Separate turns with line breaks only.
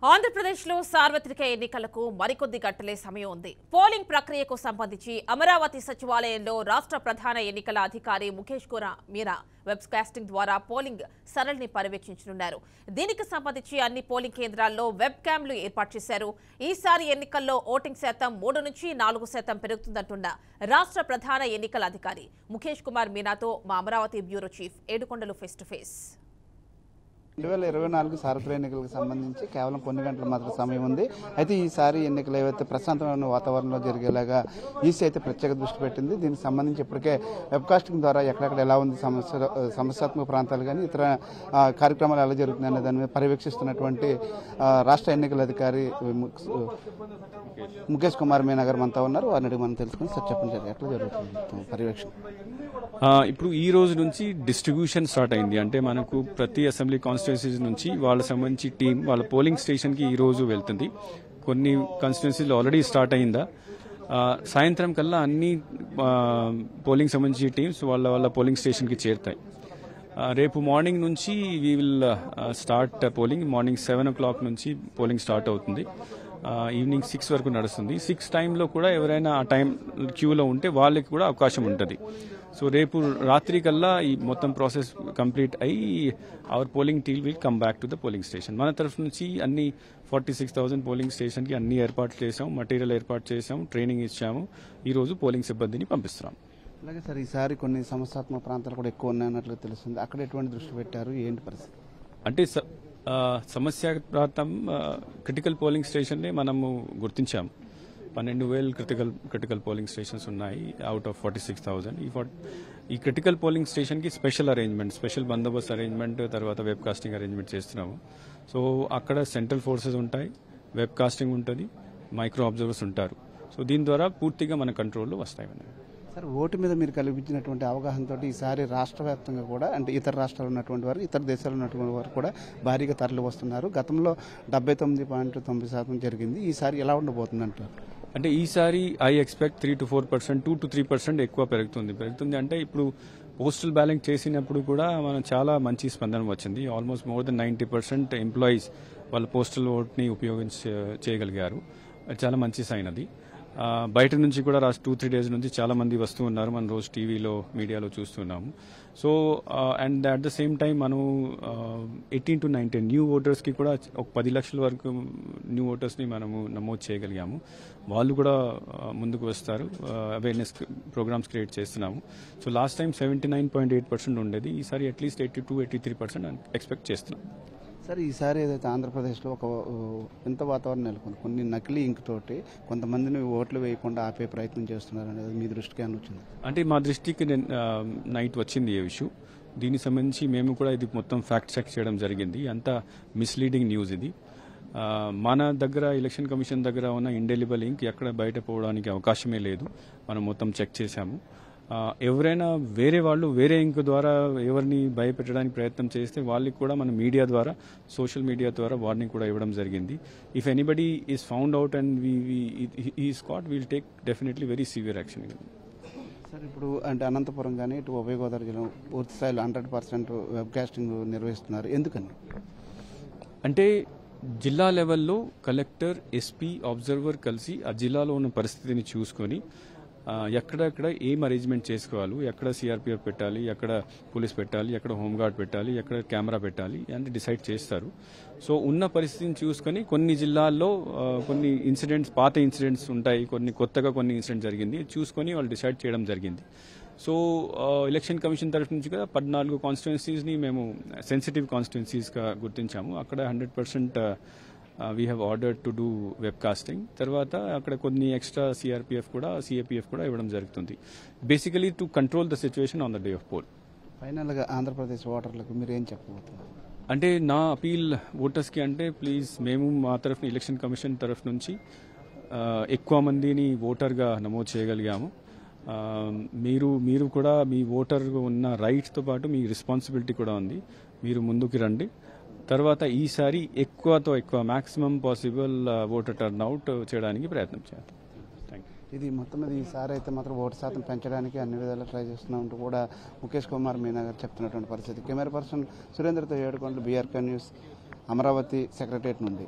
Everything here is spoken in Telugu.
ఆంధ్రప్రదేశ్లో సార్వత్రిక ఎన్నికలకు మరికొద్ది గంటలే సమయం ఉంది. పోలింగ్ ప్రక్రియకు సంబంధించి అమరావతి సచివాలయంలో రాష్ట్ర ప్రధాన ఎన్నికల అధికారి ముఖేష్ మీనా వెబ్కాస్టింగ్ ద్వారా పోలింగ్ సరళిని పర్యవేక్షించనున్నారు. దీనికి సంబంధించి అన్ని పోలింగ్ కేంద్రాల్లో వెబ్ క్యామ్లు ఏర్పాటు చేశారు. ఈసారి ఎన్నికల్లో ఓటింగ్ శాతం 3 నుంచి 4% పెరుగుతుందంటున్న రాష్ట్ర ప్రధాన ఎన్నికల అధికారి ముఖేష్ మీనాతో మా Amaravati bureau chief Yedukondalu face to face.
2024 సార్వత్రిక ఎన్నికలకు సంబంధించి కేవలం కొన్ని గంటల మాత్రం సమయం ఉంది. అయితే ఈసారి ఎన్నికలు ఏవైతే ప్రశాంతమైన వాతావరణంలో జరిగేలాగా ఈసీ అయితే ప్రత్యేక దృష్టి పెట్టింది. దీనికి సంబంధించి ఇప్పటికే వెబ్కాస్టింగ్ ద్వారా ఎక్కడెక్కడ ఎలా ఉంది సమస్యాత్మక ప్రాంతాలు కానీ ఇతర కార్యక్రమాలు ఎలా జరుగుతున్నాయి అనే దాని మీద పర్యవేక్షిస్తున్నటువంటి రాష్ట్ర ఎన్నికల అధికారి ముఖేష్ మీనా గారు మనతో ఉన్నారు. వారిని మనం తెలుసుకుని సార్ చెప్పండి ఎట్లా జరుగుతుంది పర్యవేక్షణ.
ఇప్పుడు ఈ రోజు నుంచి డిస్ట్రిబ్యూషన్ స్టార్ట్ అయింది. అంటే మనకు ప్రతి అసెంబ్లీ కాన్స్టిట్యున్సీస్ నుంచి వాళ్ళ సంబంధించి టీం వాళ్ళ పోలింగ్ స్టేషన్ కి ఈ రోజు వెళ్తుంది. కొన్ని కాన్స్టిట్యున్సీలు ఆల్రెడీ స్టార్ట్ అయిందా. సాయంత్రం కల్లా అన్ని పోలింగ్ సంబంధించి టీమ్స్ వాళ్ళ పోలింగ్ స్టేషన్ కి చేరుతాయి. రేపు మార్నింగ్ నుంచి we will start polling. Morning 7 o'clock నుంచి పోలింగ్ స్టార్ట్ అవుతుంది. ఈవినింగ్ 6 వరకు నడుస్తుంది. 6 టైంలో కూడా ఎవరైనా ఆ టైం క్యూలో ఉంటే వాళ్ళకి కూడా అవకాశం ఉంటుంది. సో రేపు రాత్రి కల్లా ఈ మొత్తం ప్రాసెస్ కంప్లీట్ అయ్యి our polling team will come back to the polling station. మన తరఫు నుంచి అన్ని 46,000 పోలింగ్ స్టేషన్కి అన్ని ఏర్పాట్లు చేసాం, మటీరియల్ ఏర్పాటు చేసాం, ట్రైనింగ్ ఇచ్చాము. ఈ రోజు పోలింగ్ సిబ్బందిని పంపిస్తున్నాం.
అలాగే సార్ ఈసారి కొన్ని సమస్యాత్మక ప్రాంతాలు కూడా ఎక్కువ ఉన్నాయన్నట్లు తెలుస్తుంది. అక్కడ ఎటువంటి దృష్టి పెట్టారు, ఏంటి పరిస్థితి?
అంటే సమస్య ప్రాంతం క్రిటికల్ పోలింగ్ స్టేషన్ని మనము గుర్తించాము. 12,000 క్రిటికల్ పోలింగ్ స్టేషన్స్ ఉన్నాయి అవుట్ ఆఫ్ 46,000. ఈ క్రిటికల్ పోలింగ్ స్టేషన్కి స్పెషల్ అరేంజ్మెంట్, స్పెషల్ బందోబస్తు అరేంజ్మెంట్, తర్వాత వెబ్ కాస్టింగ్ అరేంజ్మెంట్ చేస్తున్నాము. సో అక్కడ సెంట్రల్ ఫోర్సెస్ ఉంటాయి, వెబ్ కాస్టింగ్ ఉంటుంది, మైక్రో అబ్జర్వర్స్ ఉంటారు. సో దీని ద్వారా పూర్తిగా మన కంట్రోల్లో వస్తాయి.
సార్ ఓటు మీద మీరు కల్పించినటువంటి అవగాహనతో ఈసారి రాష్ట్ర వ్యాప్తంగా కూడా అంటే ఇతర రాష్ట్రాలు ఉన్నటువంటి వారు, ఇతర దేశాలు ఉన్నటువంటి వారు కూడా భారీగా తరలి వస్తున్నారు. గతంలో 79.9% జరిగింది. ఈసారి ఎలా ఉండబోతుంది అంటారు?
అంటే ఈసారి ఐ ఎక్స్పెక్ట్ 3 to 4%, 2 to 3% ఎక్కువ పెరుగుతుంది. అంటే ఇప్పుడు పోస్టల్ బ్యాలెట్ చేసినప్పుడు కూడా మనం చాలా మంచి స్పందన వచ్చింది. ఆల్మోస్ట్ మోర్ దెన్ 90% ఎంప్లాయీస్ వాళ్ళ పోస్టల్ ఓట్ని చేయగలిగారు. చాలా మంచి సైన్ అది. బయట నుంచి కూడా 2-3 days నుంచి చాలా మంది వస్తూ ఉన్నారు. మనం రోజు టీవీలో మీడియాలో చూస్తున్నాము. So and at the same time మనం 18 to 19 న్యూ ఓటర్స్కి కూడా ఒక 10 లక్షల వరకు న్యూ ఓటర్స్ని మనము నమోదు చేయగలిగాము. వాళ్ళు కూడా ముందుకు వస్తారు. అవేర్నెస్ ప్రోగ్రామ్స్ క్రియేట్ చేస్తున్నాము. సో లాస్ట్ టైం 79.8% ఉండేది. ఈసారి అట్లీస్ట్ 82-83% ఎక్స్పెక్ట్ చేస్తున్నాం.
సార్ ఈసారి ఏదైతే ఆంధ్రప్రదేశ్లో ఒక వింత వాతావరణం నెలకొంది. కొన్ని నకిలీ ఇంక్ తోటి కొంతమందిని ఓట్లు వేయకుండా ఆపే ప్రయత్నం చేస్తున్నారు అనేది మీ దృష్టికి అని వచ్చింది?
అంటే మా దృష్టికి నైట్ వచ్చింది ఈ ఇష్యూ. దీనికి సంబంధించి మేము కూడా ఇది మొత్తం ఫ్యాక్ట్ చెక్ చేయడం జరిగింది. అంతా మిస్లీడింగ్ న్యూస్ ఇది. మన దగ్గర ఎలక్షన్ కమిషన్ దగ్గర ఉన్న ఇండెలిబుల్ ఇంక్ ఎక్కడ బయట పోవడానికి అవకాశమే లేదు. మనం మొత్తం చెక్ చేశాము. ఎవరైనా వేరే వాళ్ళు వేరే ఇంక్ ద్వారా ఎవరిని భయపెట్టడానికి ప్రయత్నం చేస్తే వాళ్ళకి కూడా మన మీడియా ద్వారా, సోషల్ మీడియా ద్వారా వార్నింగ్ కూడా ఇవ్వడం జరిగింది. If anybody is found out and is caught, will take definitely very severe action.
Sir ఇప్పుడు అంటే అనంతపురం కానీ ఇటు ఉభయ గోదావరి జిల్లా పూర్తి స్థాయిలో 100% వెబ్కాస్టింగ్ నిర్వహిస్తున్నారు. ఎందుకని?
అంటే జిల్లా లెవెల్లో కలెక్టర్, ఎస్పీ, అబ్జర్వర్ కలిసి ఆ జిల్లాలో ఉన్న పరిస్థితిని చూసుకొని ఎక్కడెక్కడ ఏం అరేంజ్మెంట్ చేసుకోవాలి, ఎక్కడ సిఆర్పిఎఫ్ పెట్టాలి, ఎక్కడ పోలీస్ పెట్టాలి, ఎక్కడ హోంగార్డ్ పెట్టాలి, ఎక్కడ కెమెరా పెట్టాలి అని డిసైడ్ చేస్తారు. సో ఉన్న పరిస్థితిని చూసుకొని కొన్ని జిల్లాల్లో కొన్ని ఇన్సిడెంట్స్, పాత ఇన్సిడెంట్స్ ఉంటాయి, కొత్తగా కొన్ని ఇన్సిడెంట్ జరిగింది, చూసుకొని వాళ్ళు డిసైడ్ చేయడం జరిగింది. సో ఎలక్షన్ కమిషన్ తరఫు నుంచి కూడా 14 కాన్స్టిట్యున్సీస్ని మేము సెన్సిటివ్ కాన్స్టిట్యున్సీస్గా గుర్తించాము. అక్కడ 100% we have ordered to do web casting. తర్వాత అక్కడ కొన్ని ఎక్స్ట్రా సిఆర్పిఎఫ్ కూడా, సిఏపిఎఫ్ కూడా ఇవ్వడం జరుగుతుంది. Basically to control the situation on the day of poll.
ఫైనల్గా ఆంధ్రప్రదేశ్ ఓటర్లకు మీరు ఏం చెప్పబోతున్నారు?
అంటే నా అపీల్ ఓటర్స్కి అంటే ప్లీజ్, మేము మా తరఫున ఎలక్షన్ కమిషన్ తరఫు నుంచి ఎక్కువ మందిని ఓటర్గా నమోదు చేయగలిగాము. మీరు కూడా మీ ఓటర్ ఉన్న రైట్స్తో పాటు మీ రెస్పాన్సిబిలిటీ కూడా ఉంది. మీరు ముందుకు రండి. తర్వాత ఈసారి ఎక్కువతో ఎక్కువ మాక్సిమం పాసిబుల్ ఓటర్ టర్న్అవుట్ చేయడానికి ప్రయత్నం చేద్దాం.
ఇది మొత్తం మీద ఈసారి అయితే మాత్రం ఓటు శాతం పెంచడానికి అన్ని విధాలు ట్రై చేస్తున్నామంటూ కూడా ముఖేష్ మీనా గారు చెప్తున్నటువంటి పరిస్థితి. కెమెరా పర్సన్ సురేంద్రతో ఏడుకొండలు, బీఆర్కే న్యూస్, అమరావతి సెక్రటరియట్ నుండి.